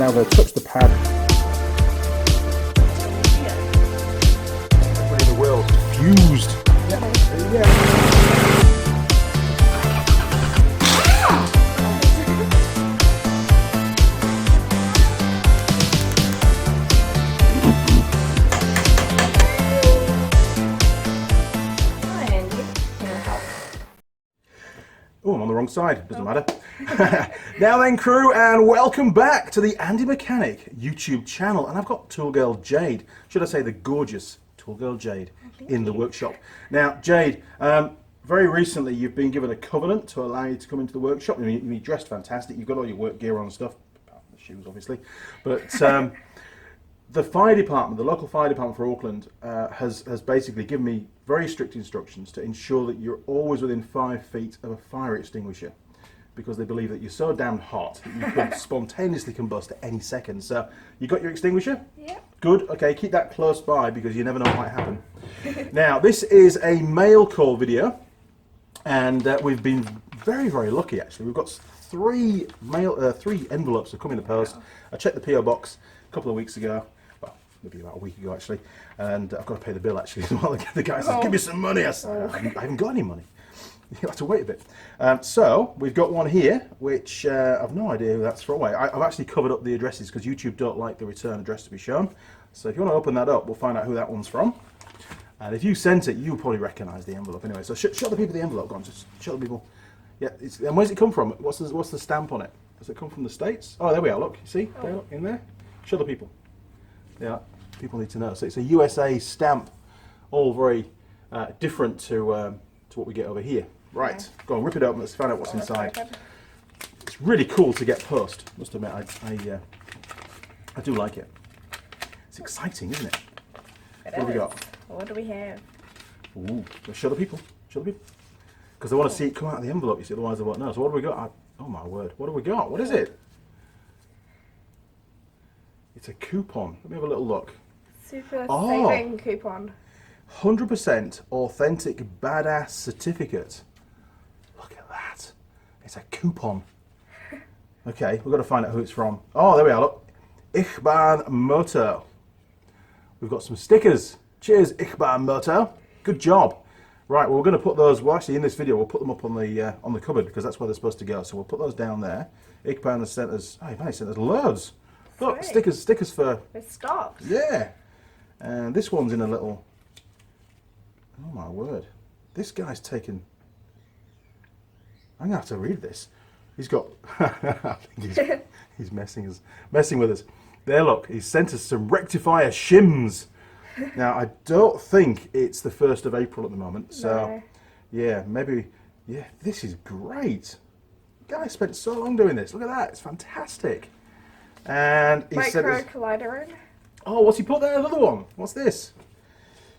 now they'll touch the pad. Everybody in the world fused. Yeah. Oh, I'm on the wrong side, doesn't matter. Now then, crew, and welcome back to the Andy Mechanic YouTube channel. And I've got Tool Girl Jade, should I say the gorgeous Tool Girl Jade, in the workshop. Now, Jade, very recently you've been given a covenant to allow you to come into the workshop. You're dressed fantastic, you've got all your work gear on and stuff, apart from the shoes obviously. But the fire department, the local fire department for Auckland, has basically given me very strict instructions to ensure that you're always within 5 feet of a fire extinguisher, because they believe that you're so damn hot that you could spontaneously combust at any second. So, you got your extinguisher? Yeah. Good, okay, keep that close by because you never know what might happen. Now, this is a mail call video, and we've been very, very lucky actually. We've got three envelopes have come in the post. Wow. I checked the PO box a couple of weeks ago. Maybe about a week ago actually, and I've got to pay the bill actually as well. The guy says, "Give me some money." I said, I haven't got any money. You have to wait a bit. So we've got one here, which I've no idea who that's from. I've actually covered up the addresses because YouTube don't like the return address to be shown. So if you want to open that up, we'll find out who that one's from. And if you sent it, you'll probably recognise the envelope anyway. So show the people the envelope. Go on, just show the people. Yeah, and where's it come from? What's the stamp on it? Does it come from the States? Oh, there we are. Look, you see, there, look, in there. Show the people. Yeah, people need to know. So it's a USA stamp, all very different to what we get over here. Right, okay. Go on, rip it open. Let's find out what's inside. It's really cool to get post. Must admit, I do like it. It's exciting, isn't it? What have we got? What do we have? Ooh, let's show the people. Show the people, because they want to see it come out of the envelope. You see, otherwise they won't know. So what have we got? Oh my word! What have we got? What is it? It's a coupon. Let me have a little look. Super saving coupon. 100% authentic badass certificate. Look at that. It's a coupon. Okay, we've got to find out who it's from. Oh, there we are, look. Ichban Moto. We've got some stickers. Cheers, Ichban Moto. Good job. Right, well, we're going to put those, well actually in this video, we'll put them up on the cupboard because that's where they're supposed to go. So we'll put those down there. Ichban has sent us, oh, he sent us loads. Look, stickers for stocks. Yeah. And this one's in a little, oh my word. This guy's taken, I'm going to have to read this. He's got, I think he's messing with us. There, look, he's sent us some rectifier shims. Now, I don't think it's the 1st of April at the moment. So, no. Yeah, maybe, yeah, this is great. The guy spent so long doing this. Look at that, it's fantastic. And he Micro collider ring. Oh, what's he put there? Another one. What's this?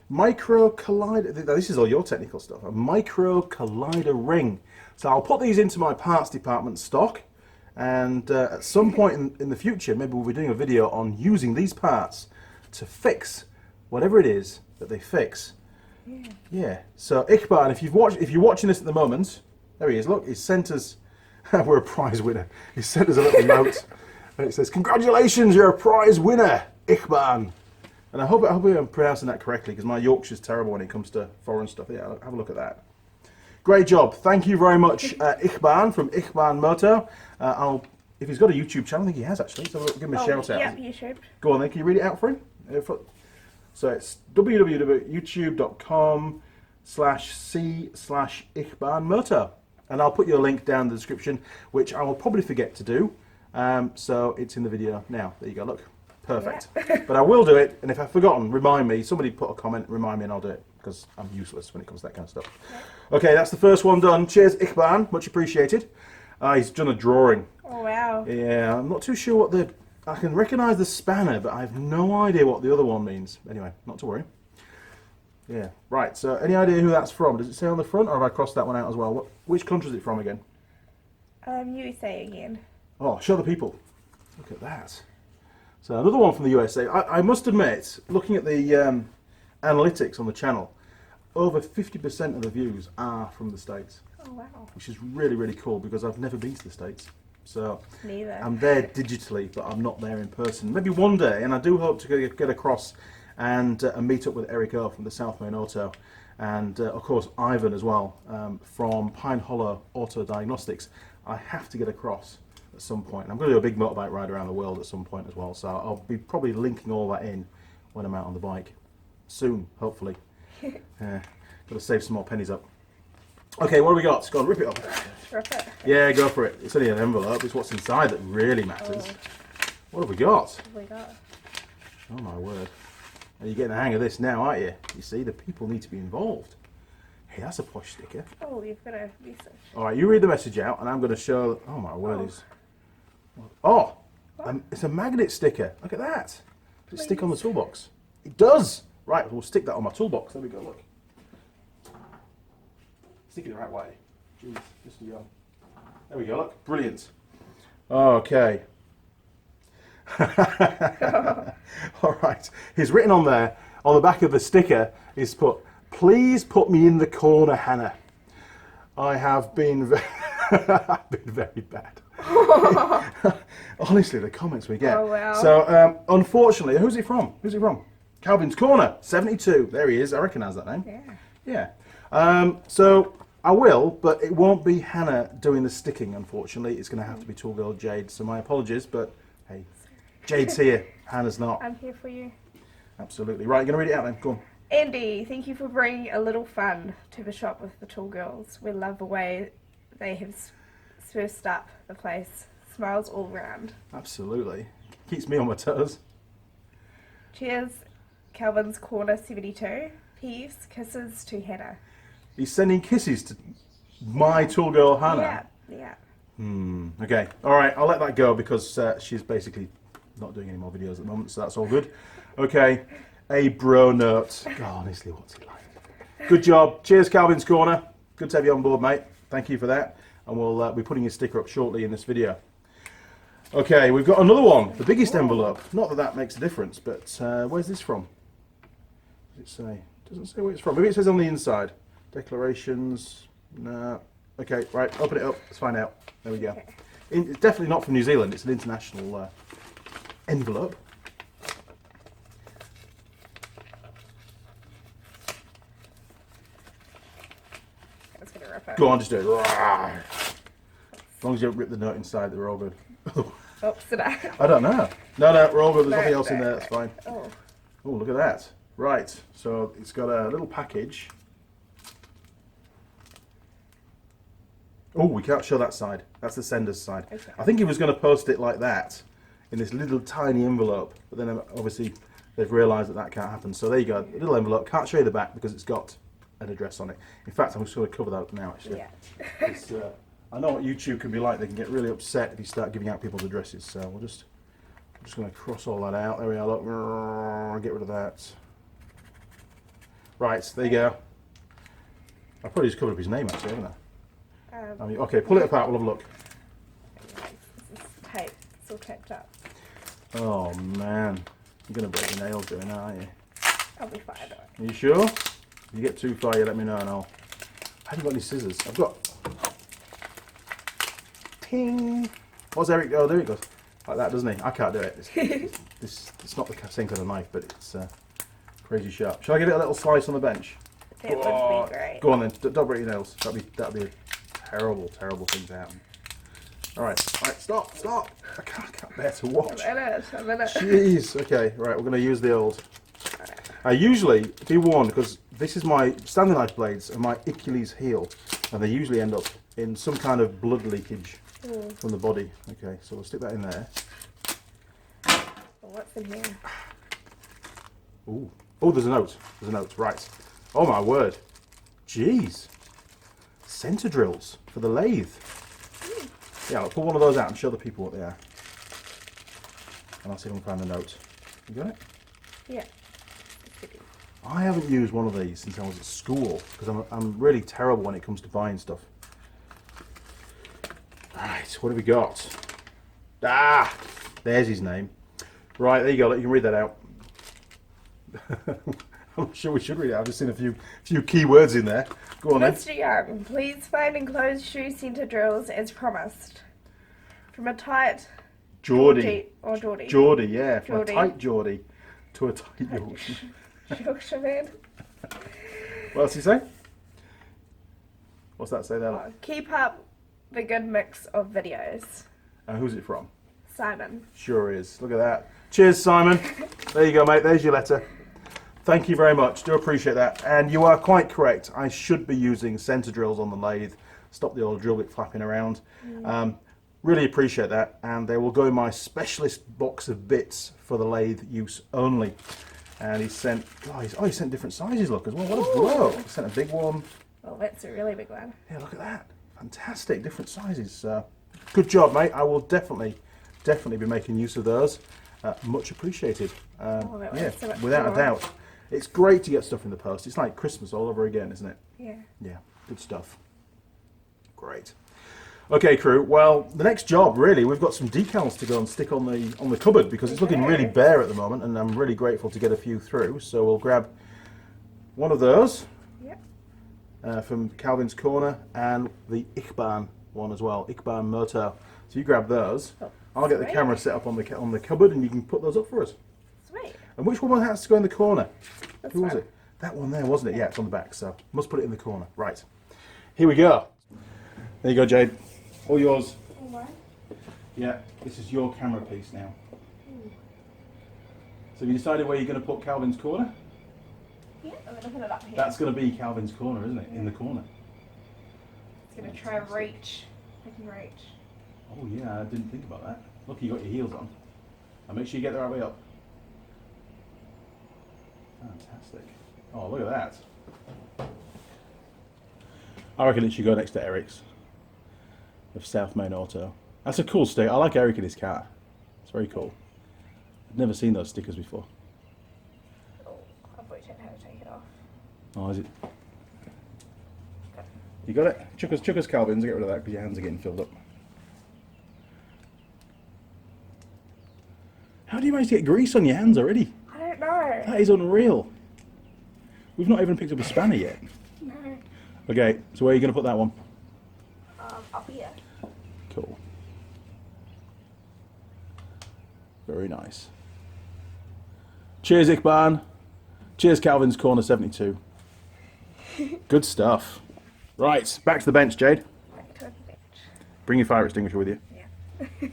Micro collider. This is all your technical stuff. A micro collider ring. So I'll put these into my parts department stock, and at some point in the future, maybe we'll be doing a video on using these parts to fix whatever it is that they fix. Yeah. Yeah. So Ichban, if you're watching this at the moment, there he is. Look, he's sent us. We're a prize winner. He sent us a little note. And it says, "Congratulations, you're a prize winner, Ichban." And I hope I'm pronouncing that correctly because my Yorkshire's terrible when it comes to foreign stuff. Yeah, have a look at that. Great job. Thank you very much, Ichban from Ichban Moto. If he's got a YouTube channel, I think he has actually, so we'll give him a shout out. Yeah, you should. Go on then, can you read it out for him? So it's www.youtube.com/c/Ichban Moto. And I'll put your link down in the description, which I will probably forget to do. So it's in the video now. There you go, look. Perfect. Yeah. But I will do it, and if I've forgotten, remind me. Somebody put a comment, remind me, and I'll do it, because I'm useless when it comes to that kind of stuff. Yeah. Okay, that's the first one done. Cheers, Ichban. Much appreciated. He's done a drawing. Oh, wow. Yeah, I'm not too sure what I can recognise the spanner, but I have no idea what the other one means. Anyway, not to worry. Yeah, right, so any idea who that's from? Does it say on the front, or have I crossed that one out as well? Which country is it from again? USA again. Oh, show the people. Look at that. So another one from the USA. I must admit, looking at the analytics on the channel, over 50% of the views are from the States. Oh, wow. Which is really, really cool because I've never been to the States. So Neither. I'm there digitally, but I'm not there in person. Maybe one day, and I do hope to get across and meet up with Eric O from the South Main Auto, and of course Ivan as well from Pine Hollow Auto Diagnostics. I have to get across at some point. I'm going to do a big motorbike ride around the world at some point as well, so I'll be probably linking all that in when I'm out on the bike soon, hopefully. Got to save some more pennies up. Okay, what do we got? Go on, rip it up. Rip it. Yeah, go for it. It's only an envelope. It's what's inside that really matters. Oh. What have we got? What have we got? Oh my word. You're getting the hang of this now, aren't you? You see, the people need to be involved. Hey, that's a posh sticker. Oh, you've got a message. All right, you read the message out, and I'm going to show. Oh my word, is. Oh, it's a magnet sticker. Look at that. Does it stick on the toolbox? It does. Right, we'll stick that on my toolbox. There we go. Look. Stick it the right way. Jeez, just go. There we go. Look, brilliant. Okay. All right. He's written on there, on the back of the sticker, he's put, "Please put me in the corner, Hannah. I have been I've been very bad." Honestly, the comments we get. Oh, wow. So, unfortunately, who's he from? Who's he from? Calvin's Corner, 72. There he is. I recognise that name. Yeah. Yeah. So I will, but it won't be Hannah doing the sticking, unfortunately. It's going to have to be Tool Girl Jade. So my apologies, but hey, Jade's here. Hannah's not. I'm here for you. Absolutely. Right, you're going to read it out then. Go on. Andy, thank you for bringing a little fun to the shop with the Tool Girls. We love the way they have spruced up the place. Smiles all round. Absolutely. Keeps me on my toes. Cheers, Calvin's Corner 72. Peeves, kisses to Hannah. He's sending kisses to my Tool Girl Hannah. Yeah. Okay. All right, I'll let that go because she's basically not doing any more videos at the moment, so that's all good. Okay. A bro note. God, honestly, what's he like? Good job. Cheers, Calvin's Corner. Good to have you on board, mate. Thank you for that. And we'll be putting your sticker up shortly in this video. Okay, we've got another one. The biggest envelope. Not that that makes a difference, but where's this from? Does it say? Doesn't say where it's from. Maybe it says on the inside. Declarations. No. Okay, right. Open it up. Let's find out. There we go. Okay. It's definitely not from New Zealand. It's an international envelope. I was going to rip it. Go on, just do it. As long as you don't rip the note inside, they're all good. Oops, did I? I don't know. No, we're all good. There's No, nothing else in no, there. no. That's fine. Oh. Oh, look at that. Right. So it's got a little package. Oh, we can't show that side. That's the sender's side. Okay. I think he was going to post it like that in this little tiny envelope, but then obviously they've realised that that can't happen. So there you go. A little envelope. Can't show you the back because it's got an address on it. In fact, I'm just going to cover that up now, actually. Yeah. It's, I know what YouTube can be like. They can get really upset if you start giving out people's addresses. So I'm just going to cross all that out. There we are. Look, get rid of that. Right, there you go. I probably just covered up his name, actually, haven't I? Okay, pull it apart. We'll have a look. This is tape. It's all taped up. Oh man, you're going to break your nails doing that, aren't you? I'll be fine. Are you sure? If you get too far, you let me know, and I haven't got any scissors. I've got. Ting. What's Eric? Oh, there he goes. Like that, doesn't he? I can't do it. It's not the same kind of knife, but it's crazy sharp. Shall I give it a little slice on the bench? That would be great. Go on then. Don't break your nails. That'd be a terrible thing to happen. All right, stop. I can't bear to watch. I'm in it. Jeez. Okay, right. We're going to use the old. I usually be warned because this is my standing knife blades and my Achilles heel, and they usually end up in some kind of blood leakage from the body. Okay, so we'll stick that in there. What's in here? Ooh. Oh, there's a note. Right. Oh my word. Jeez. Centre drills for the lathe. Yeah, I'll pull one of those out and show the people what they are. And I'll see if I can find the note. You got it? Yeah. I haven't used one of these since I was at school because I'm really terrible when it comes to buying stuff. Right, what have we got? Ah, there's his name. Right, there you go. You can read that out. I'm sure we should read it. I've just seen a few key words in there. Go on then. Mr. Young, please find enclosed shoe centre drills as promised. From a tight Geordie. Or Geordie. Geordie, yeah. From Geordie. a tight Geordie to a tight Yorkshire. Yorkshire man. What else do you say? What's that say there? Oh, keep up the good mix of videos. Who's it from? Simon. Sure is. Look at that. Cheers, Simon. There you go, mate. There's your letter. Thank you very much. Do appreciate that. And you are quite correct. I should be using centre drills on the lathe. Stop the old drill bit flapping around. Really appreciate that. And they will go in my specialist box of bits for the lathe use only. And he sent, he sent different sizes, look, as well. What a blow. He sent a big one. Oh, that's a really big one. Yeah, look at that. Fantastic. Different sizes. Good job, mate. I will definitely be making use of those. Much appreciated. Yeah, so much without a doubt. It's great to get stuff in the post. It's like Christmas all over again, isn't it? Yeah. Yeah, good stuff. Great. Okay, crew. Well, the next job, really, we've got some decals to go and stick on the cupboard because it's looking really bare at the moment, and I'm really grateful to get a few through. So we'll grab one of those from Calvin's Corner and the Ichban one as well, Ichban Moto. So you grab those. Oh, I'll get the camera set up on the cupboard, and you can put those up for us. Sweet. And which one has to go in the corner? That's Who was fine. it? That one there, wasn't it? Yeah, it's on the back, so must put it in the corner. Right. Here we go. There you go, Jade. All yours. Yeah, this is your camera piece now. So have you decided where you're going to put Calvin's Corner? Yeah, I'm going to put it up here. That's going to be Calvin's Corner, isn't it? In the corner. It's going to try and reach. I can reach. Oh yeah, I didn't think about that. Look, you got your heels on. And make sure you get the right way up. Fantastic. Oh, look at that. I reckon it should go next to Eric's of South Main Auto. That's a cool stick. I like Eric in his car. It's very cool. I've never seen those stickers before. Oh, I've worked out how to take it off. Oh, is it? You got it? Chuck us Calvin's, get rid of that because your hands are getting filled up. How do you manage to get grease on your hands already? I don't know. That is unreal. We've not even picked up a spanner yet. No. Okay, so where are you going to put that one? Up here. Cool. Very nice. Cheers, Ichban. Cheers, Calvin's Corner 72. Good stuff. Right, back to the bench, Jade. Back to the bench. Bring your fire extinguisher with you. Yeah.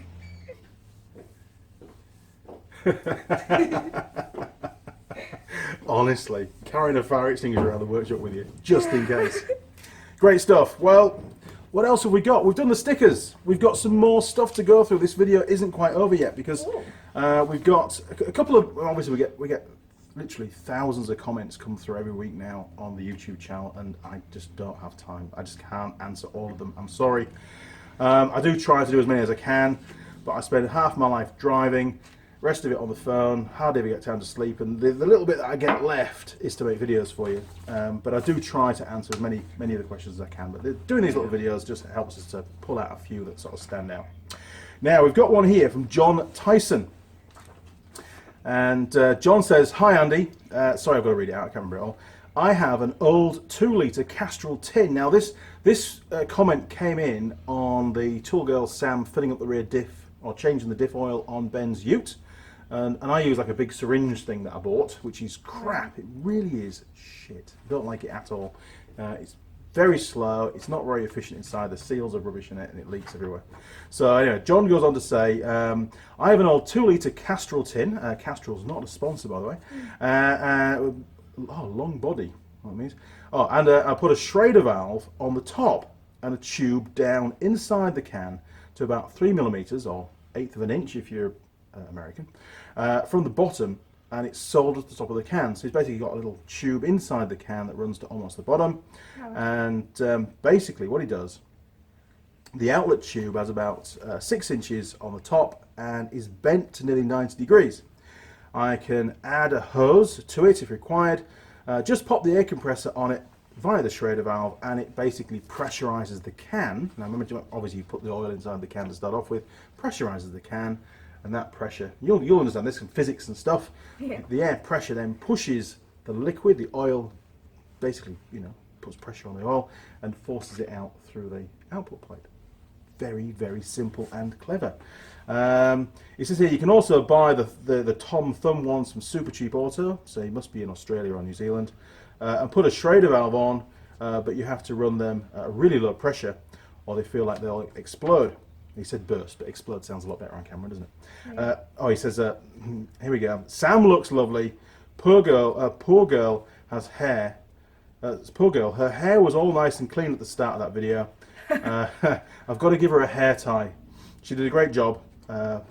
Honestly, carrying a fire extinguisher around the workshop with you, just in case. Great stuff. Well, what else have we got? We've done the stickers. We've got some more stuff to go through. This video isn't quite over yet because we've got a couple of. Obviously, we get literally thousands of comments come through every week now on the YouTube channel, and I just don't have time. I just can't answer all of them. I'm sorry. I do try to do as many as I can, but I spend half my life driving. Rest of it on the phone, hardly ever get time to sleep, and the little bit that I get left is to make videos for you. But I do try to answer as many of the questions as I can. But doing these little videos just helps us to pull out a few that sort of stand out. Now we've got one here from John Tyson, and John says, "Hi Andy, sorry I've got to read it out. I can't remember it all. I have an old 2-litre Castrol tin." Now this comment came in on the tool girl Sam filling up the rear diff or changing the diff oil on Ben's Ute. And I use like a big syringe thing that I bought, which is crap. It really is shit. I don't like it at all. It's very slow. It's not very efficient inside. The seals are rubbish in it, and it leaks everywhere. So anyway, John goes on to say, I have an old 2-litre Castrol tin. Castrol's not a sponsor, by the way. Long body. What it means. Oh, and I put a Schrader valve on the top and a tube down inside the can to about 3mm or 1/8 of an inch if you're American, from the bottom, and it's soldered to the top of the can. So it's basically got a little tube inside the can that runs to almost the bottom. And basically what he does, the outlet tube has about 6 inches on the top and is bent to nearly 90 degrees. I can add a hose to it if required. Just pop the air compressor on it via the Schrader valve, and it basically pressurizes the can. Now remember, obviously you put the oil inside the can to start off with, pressurizes the can. And that pressure, you'll understand this from physics and stuff. Yeah. The air pressure then pushes the liquid, the oil, basically, puts pressure on the oil and forces it out through the output plate. very, very simple and clever. It says here you can also buy the Tom Thumb ones from Super Cheap Auto, so you must be in Australia or New Zealand, and put a Schrader valve on, but you have to run them at a really low pressure or they feel like they'll explode. He said burst, but explode sounds a lot better on camera, doesn't it? Yeah. He says, here we go. Sam looks lovely. Poor girl has hair. Poor girl, her hair was all nice and clean at the start of that video. I've got to give her a hair tie. She did a great job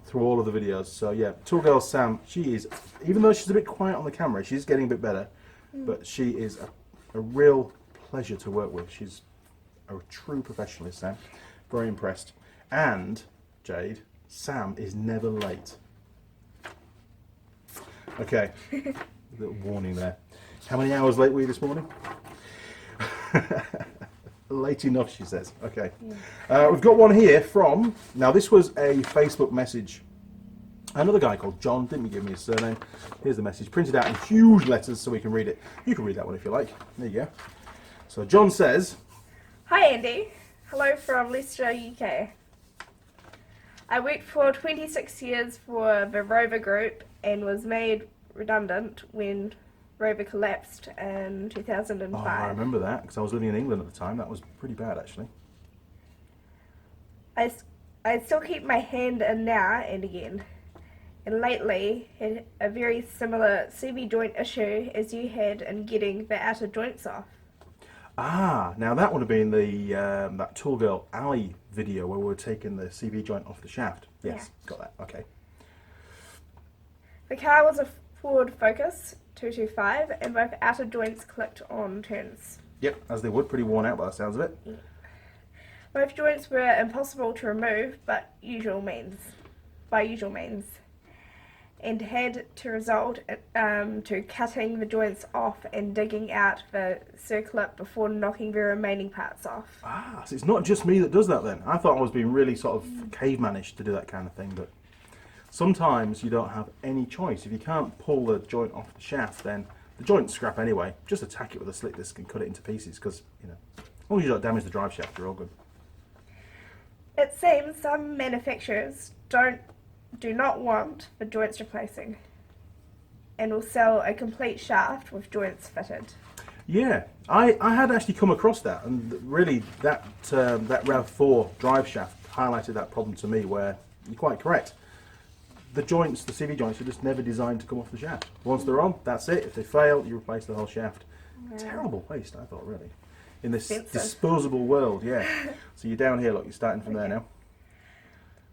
through all of the videos. So yeah, poor girl Sam, she is, even though she's a bit quiet on the camera, she's getting a bit better. But she is a real pleasure to work with. She's a true professional, Sam. Very impressed. And, Jade, Sam is never late. Okay, a little warning there. How many hours late were you this morning? Late enough, she says. Okay. Yeah. We've got one here from, now this was a Facebook message. Another guy called John, didn't give me his surname. Here's the message, printed out in huge letters so we can read it. You can read that one if you like. There you go. So John says, "Hi Andy, hello from Leicester, UK. I worked for 26 years for the Rover Group and was made redundant when Rover collapsed in 2005. Oh, I remember that because I was living in England at the time. That was pretty bad, actually. I still keep my hand in now and again, and lately had a very similar CV joint issue as you had in getting the outer joints off. Ah, now that would have been the that Tall Girl Ali video where we were taking the CV joint off the shaft. Yes, yeah. Got that. Okay. The car was a Ford Focus 225 and both outer joints clicked on turns. Yep, as they would, pretty worn out by the sounds of it. Yeah. Both joints were impossible to remove by usual means, and had to result to cutting the joints off and digging out the circlip before knocking the remaining parts off. Ah, so it's not just me that does that then. I thought I was being really sort of cavemanish to do that kind of thing, but sometimes you don't have any choice. If you can't pull the joint off the shaft, then the joint's scrap anyway. Just attack it with a slit disc and cut it into pieces because, you know, as long as you don't damage the drive shaft, you're all good. It seems some manufacturers do not want the joints replacing and will sell a complete shaft with joints fitted. Yeah, I had actually come across that, and really that RAV4 drive shaft highlighted that problem to me where you're quite correct. The joints, the CV joints, are just never designed to come off the shaft. Once they're on, that's it. If they fail, you replace the whole shaft. Yeah. Terrible waste, I thought, really. In this disposable world, yeah. So you're down here, look, you're starting from there now.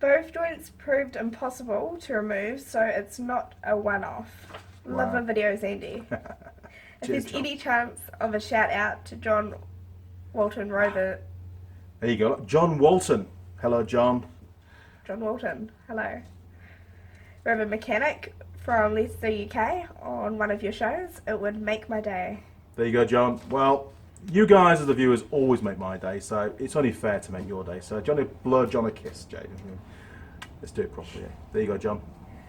Both joints proved impossible to remove, so it's not a one-off. Wow. Love the videos, Andy. If Cheers, there's John. any chance of a shout-out to John Walton Rover... There you go, look. John Walton. Hello, John. John Walton, hello. Rover mechanic from Leicester, UK, on one of your shows. It would make my day. There you go, John. Well, you guys as the viewers always make my day, so it's only fair to make your day. So Johnny, blow John a kiss, Jade. Let's do it properly. There you go, John.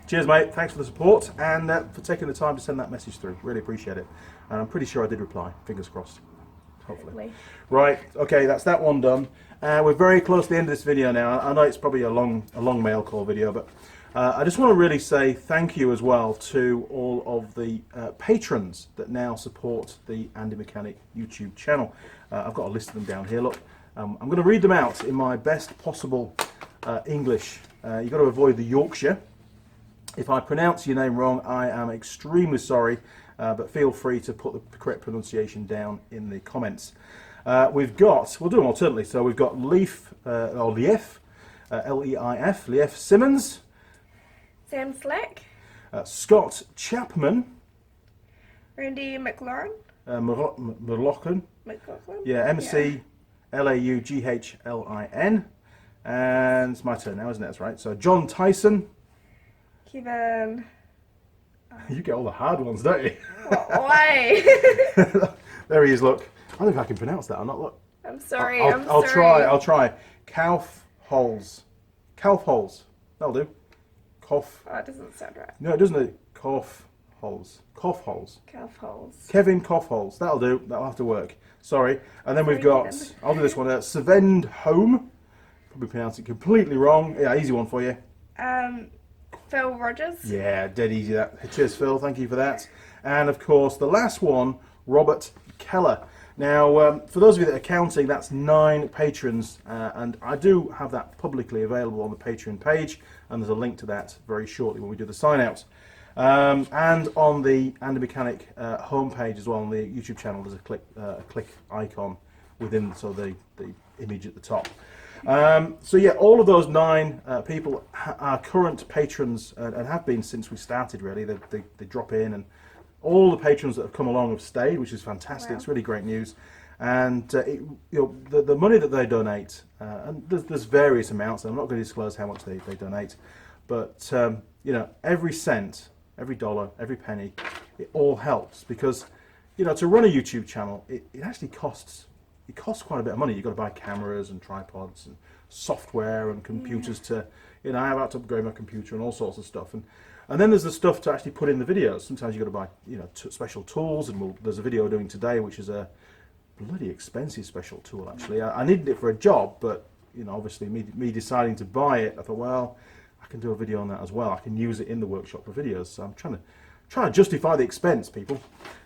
Cheers, mate. Thanks for the support and for taking the time to send that message through. Really appreciate it. And I'm pretty sure I did reply. Fingers crossed. Hopefully. Right. Okay, that's that one done. We're very close to the end of this video now. I know it's probably a long mail call video, but I just want to really say thank you as well to all of the patrons that now support the Andy Mechanic YouTube channel. I've got a list of them down here, look. I'm going to read them out in my best possible English. You've got to avoid the Yorkshire. If I pronounce your name wrong, I am extremely sorry, but feel free to put the correct pronunciation down in the comments. We'll do them alternately. So we've got Leif, L-E-I-F, Leif Simmons. Sam Slack. Scott Chapman. Randy McLaurin. McLaughlin. McLaughlin. Yeah, M-C-L-A-U-G-H-L-I-N. And it's my turn now, isn't it? That's right. So John Tyson. Kevin. You get all the hard ones, don't you? Why? There he is, look. I don't know if I can pronounce that or not, look. I'm sorry, I'll try. Kaufholz. That'll do. Koff. Oh, it doesn't sound right. No, it doesn't. Kaufholz. Kevin Kaufholz. That'll do. That'll have to work. Sorry. And then we've got, I'll do this one. Savend Home. probably pronounced it completely wrong. Yeah, easy one for you. Phil Rogers. Yeah, dead easy that. Cheers, Phil. Thank you for that. And of course, the last one, Robert Keller. Now, for those of you that are counting, that's 9 patrons, and I do have that publicly available on the Patreon page, and there's a link to that very shortly when we do the sign out. And on the Andy Mechanic homepage as well, on the YouTube channel, there's a click icon within the image at the top. So yeah, all of those 9 people are current patrons and have been since we started. Really, they drop in, and all the patrons that have come along have stayed, which is fantastic. Wow. It's really great news. And the money that they donate, and there's various amounts. And I'm not going to disclose how much they donate, but every cent, every dollar, every penny, it all helps, because to run a YouTube channel, it actually costs. It costs quite a bit of money. You've got to buy cameras and tripods and software and computers to, I have had to upgrade my computer and all sorts of stuff. And then there's the stuff to actually put in the videos. Sometimes you've got to buy, special tools. And there's a video we're doing today, which is a bloody expensive special tool, actually. I needed it for a job, but, obviously me deciding to buy it, I thought, well, I can do a video on that as well. I can use it in the workshop for videos. So I'm trying to justify the expense, people.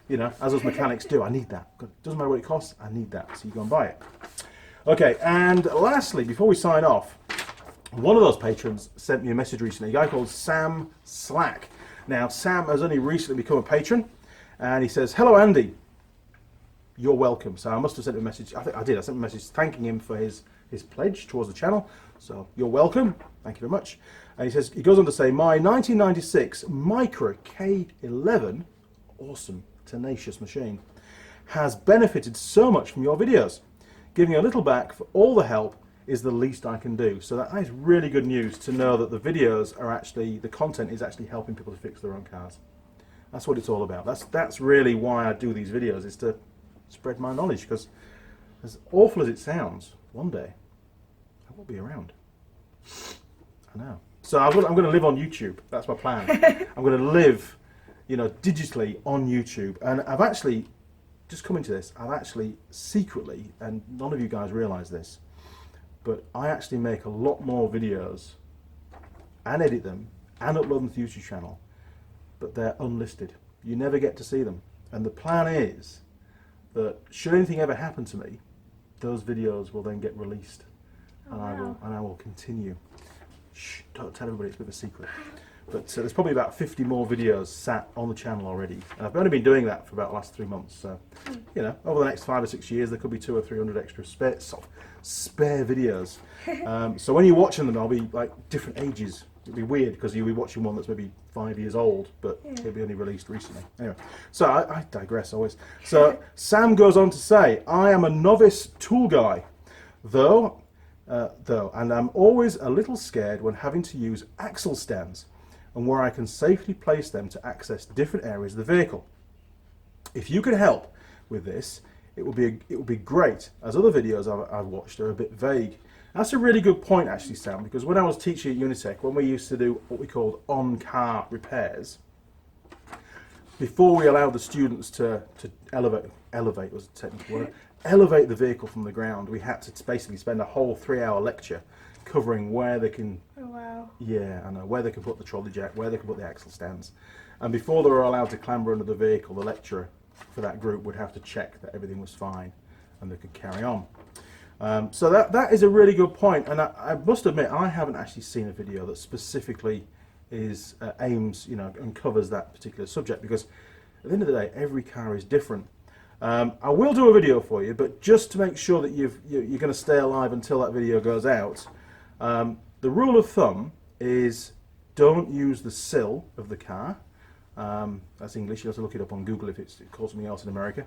As us mechanics do. I need that. Doesn't matter what it costs, I need that. So you go and buy it. Okay, and lastly, before we sign off, one of those patrons sent me a message recently, a guy called Sam Slack. Now, Sam has only recently become a patron, and he says, "Hello, Andy. You're welcome." So I must have sent him a message. I think I did. I sent him a message thanking him for his pledge towards the channel. So you're welcome. Thank you very much. And he goes on to say, "My 1996 Micra K11, awesome, tenacious machine, has benefited so much from your videos. Giving a little back for all the help is the least I can do." So that is really good news, to know that the videos are actually, the content is actually helping people to fix their own cars. That's what it's all about. That's really why I do these videos, is to spread my knowledge, because as awful as it sounds, one day I will be around. I know. So I'm going to live on YouTube. That's my plan. I'm going to live digitally on YouTube. And I've actually, just coming to this, I've actually secretly, and none of you guys realize this, but I actually make a lot more videos and edit them and upload them to the YouTube channel, but they're unlisted. You never get to see them. And the plan is that should anything ever happen to me, those videos will then get released. Oh, wow. I will continue. Shh, don't tell everybody, it's a bit of a secret. But there's probably about 50 more videos sat on the channel already. And I've only been doing that for about the last 3 months. So, over the next 5 or 6 years, there could be 200 or 300 extra spare videos. So when you're watching them, they'll be like different ages. It'll be weird, because you'll be watching one that's maybe 5 years old, but it'll be only released recently. Anyway, so I digress always. So Sam goes on to say, "I am a novice tool guy, though, and I'm always a little scared when having to use axle stands, and where I can safely place them to access different areas of the vehicle. If you could help with this, it would be great, as other videos I've watched are a bit vague." That's a really good point, actually, Sam, because when I was teaching at Unitech, when we used to do what we called on-car repairs, before we allowed the students to elevate was a technical word, elevate the vehicle from the ground, we had to basically spend a whole 3-hour lecture covering where they can, where they can put the trolley jack, where they can put the axle stands. And before they were allowed to clamber under the vehicle, the lecturer for that group would have to check that everything was fine and they could carry on. So that is a really good point, and I must admit I haven't actually seen a video that specifically aims and covers that particular subject, because at the end of the day every car is different. I will do a video for you, but just to make sure that you're going to stay alive until that video goes out, the rule of thumb is don't use the sill of the car. That's English, you have to look it up on Google if it calls something else in America.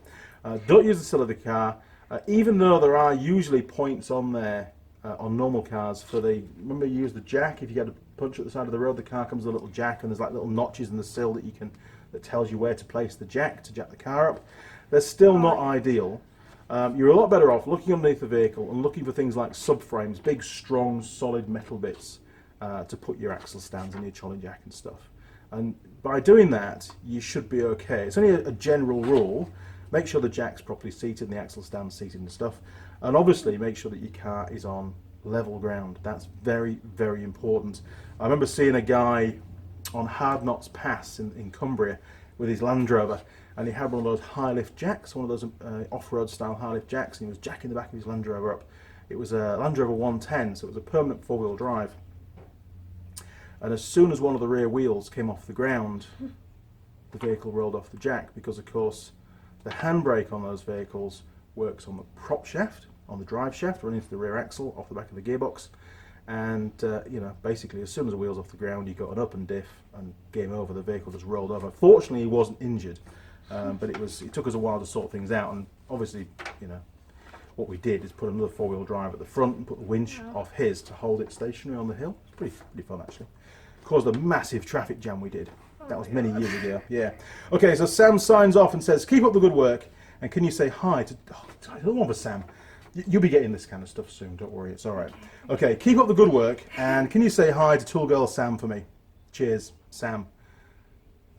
Don't use the sill of the car, even though there are usually points on there on normal cars for remember you use the jack, if you get a punch at the side of the road, the car comes with a little jack, and there's like little notches in the sill that tells you where to place the jack to jack the car up. They're still not ideal. You're a lot better off looking underneath the vehicle and looking for things like subframes, big, strong, solid metal bits to put your axle stands and your trolley jack and stuff. And by doing that, you should be okay. It's only a general rule. Make sure the jack's properly seated and the axle stand's seated and stuff. And obviously make sure that your car is on level ground. That's very, very important. I remember seeing a guy on Hard Knots Pass in Cumbria with his Land Rover, and he had one of those high lift jacks, one of those off-road style high lift jacks, and he was jacking the back of his Land Rover up. It was a Land Rover 110, so it was a permanent four-wheel drive. And as soon as one of the rear wheels came off the ground, the vehicle rolled off the jack, because of course the handbrake on those vehicles works on the prop shaft, on the drive shaft, running into the rear axle off the back of the gearbox. And you know, basically as soon as the wheels off the ground, you got an up and diff, and game over. The vehicle just rolled over. Fortunately, he wasn't injured, but it took us a while to sort things out. And obviously, you know, what we did is put another four-wheel drive at the front and put the winch off his to hold it stationary on the hill. It's pretty fun actually. Caused a massive traffic jam we did. That was many years ago. Yeah. Okay, so Sam signs off and says, "Keep up the good work, and can you say hi to?" Oh, I don't want for Sam. You'll be getting this kind of stuff soon. Don't worry, it's all right. Okay, keep up the good work, and can you say hi to Tool Girl Sam for me? Cheers, Sam.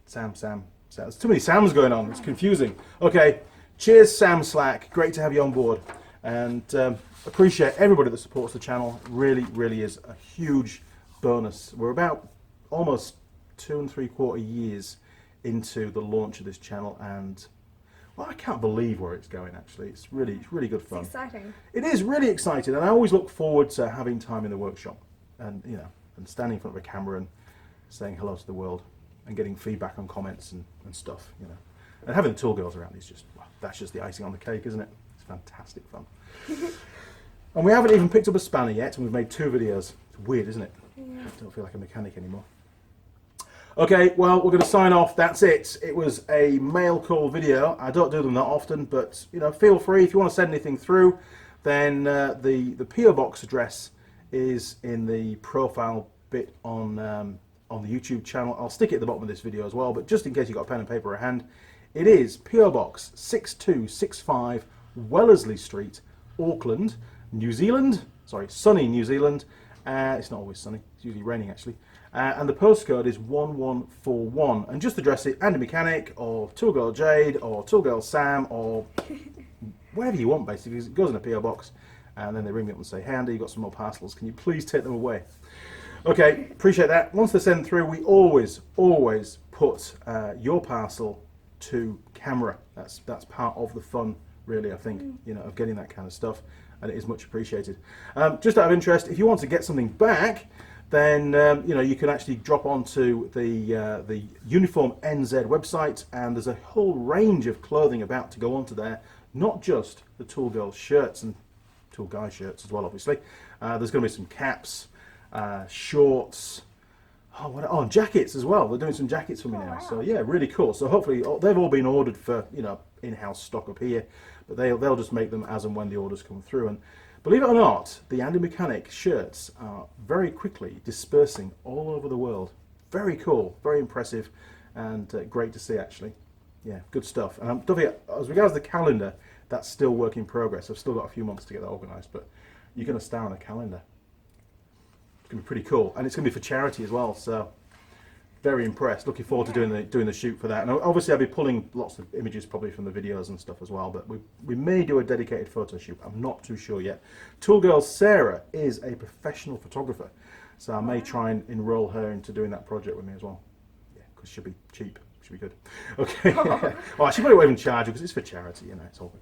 Sam. There's too many Sams going on. It's confusing. Okay, cheers, Sam Slack. Great to have you on board, and appreciate everybody that supports the channel. Really, really is a huge bonus. We're about almost 2 3/4 years into the launch of this channel, and well, I can't believe where it's going actually. It's really good fun. It's exciting. It is really exciting, and I always look forward to having time in the workshop, and you know, and standing in front of a camera and saying hello to the world and getting feedback on comments and stuff, you know. And having the tool girls around is just, well, that's just the icing on the cake, isn't it? It's fantastic fun. And we haven't even picked up a spanner yet, and we've made 2 videos. It's weird, isn't it? Yeah. I don't feel like a mechanic anymore. Okay, well, we're going to sign off. That's it. It was a mail call video. I don't do them that often, but you know, feel free if you want to send anything through. Then the PO box address is in the profile bit on the YouTube channel. I'll stick it at the bottom of this video as well. But just in case you've got a pen and paper at hand, it is PO Box 6265 Wellesley Street, Auckland, New Zealand. Sorry, sunny New Zealand. It's not always sunny. It's usually raining actually. And the postcode is 1141. And just address it, Andy Mechanic, or Tool Girl Jade, or Tool Girl Sam, or wherever you want basically. It goes in a PO box, and then they ring me up and say, "Hey Andy, you've got some more parcels. Can you please take them away?" Okay, appreciate that. Once they're sent through, we always put your parcel to camera. That's part of the fun, really. I think you know, of getting that kind of stuff, and it is much appreciated. Just out of interest, if you want to get something back, then you know, you can actually drop onto the Uniform NZ website, and there's a whole range of clothing about to go onto there. Not just the Tool Girl shirts and Tool Guy shirts as well, obviously. There's going to be some caps, shorts, and jackets as well. They're doing some jackets for me now. Wow. So yeah, really cool. So hopefully they've all been ordered for, you know, in-house stock up here, but they'll just make them as and when the orders come through. And believe it or not, the Andy Mechanic shirts are very quickly dispersing all over the world. Very cool, very impressive, and great to see actually. Yeah, good stuff. And don't forget, as regards the calendar, that's still work in progress. I've still got a few months to get that organised, but you're going to star on a calendar. It's going to be pretty cool, and it's going to be for charity as well. So very impressed. Looking forward to doing the shoot for that. And obviously, I'll be pulling lots of images probably from the videos and stuff as well. But we may do a dedicated photo shoot. I'm not too sure yet. Tool Girl Sarah is a professional photographer, so I may try and enroll her into doing that project with me as well. Yeah, because she'll be cheap. She'll be good. Okay. Well, she won't even charge you because it's for charity. You know, it's all good.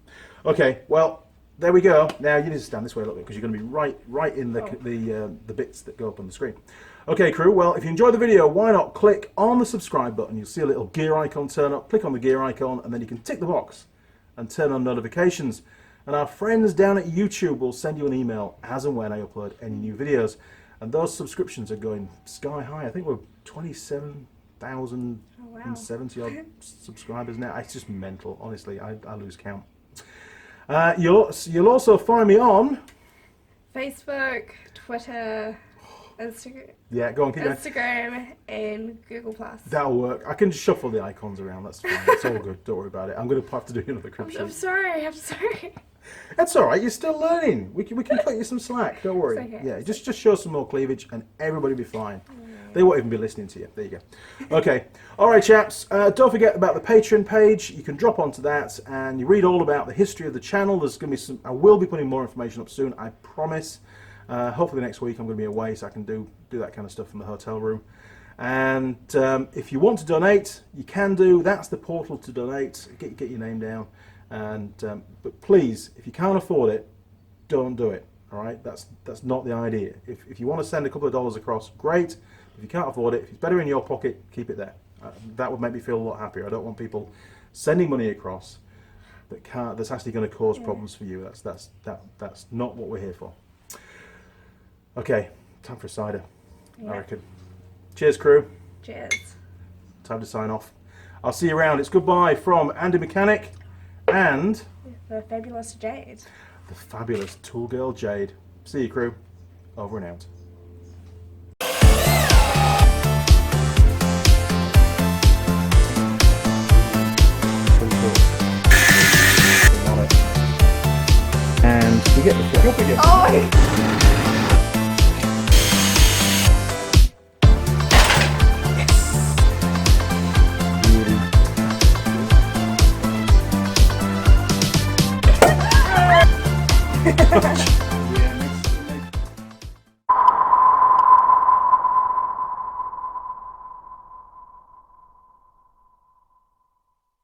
Okay. Well, there we go. Now you need to stand this way a little bit because you're going to be right in the bits that go up on the screen. Okay, crew. Well, if you enjoyed the video, why not click on the subscribe button? You'll see a little gear icon turn up. Click on the gear icon, and then you can tick the box and turn on notifications. And our friends down at YouTube will send you an email as and when I upload any new videos. And those subscriptions are going sky high. I think we're 27,070 odd subscribers now. It's just mental. Honestly, I lose count. You'll also find me on Facebook, Twitter, Instagram. Yeah, go on, keep going. Instagram and Google+. That'll work. I can shuffle the icons around. That's fine. It's all good. Don't worry about it. I'm going to have to do another crib sheet. I'm sorry. That's all right. You're still learning. We can cut you some slack. Don't worry. It's okay. Yeah, just show some more cleavage, and everybody will be fine. They won't even be listening to you. There you go. Okay. All right, chaps. Don't forget about the Patreon page. You can drop onto that, and you read all about the history of the channel. There's going to be I will be putting more information up soon. I promise. Hopefully next week I'm going to be away, so I can do that kind of stuff from the hotel room. And if you want to donate, you can do. That's the portal to donate. Get your name down. And but please, if you can't afford it, don't do it. All right, that's not the idea. If you want to send a couple of dollars across, great. If you can't afford it, if it's better in your pocket, keep it there. That would make me feel a lot happier. I don't want people sending money across that's actually going to cause problems for you. That's not what we're here for. Okay, time for a cider, I reckon. Cheers, crew. Cheers. Time to sign off. I'll see you around. It's goodbye from Andy Mechanic and The fabulous Jade. the fabulous tool girl Jade. See you, crew. Over and out. And we get the flip again. Oh!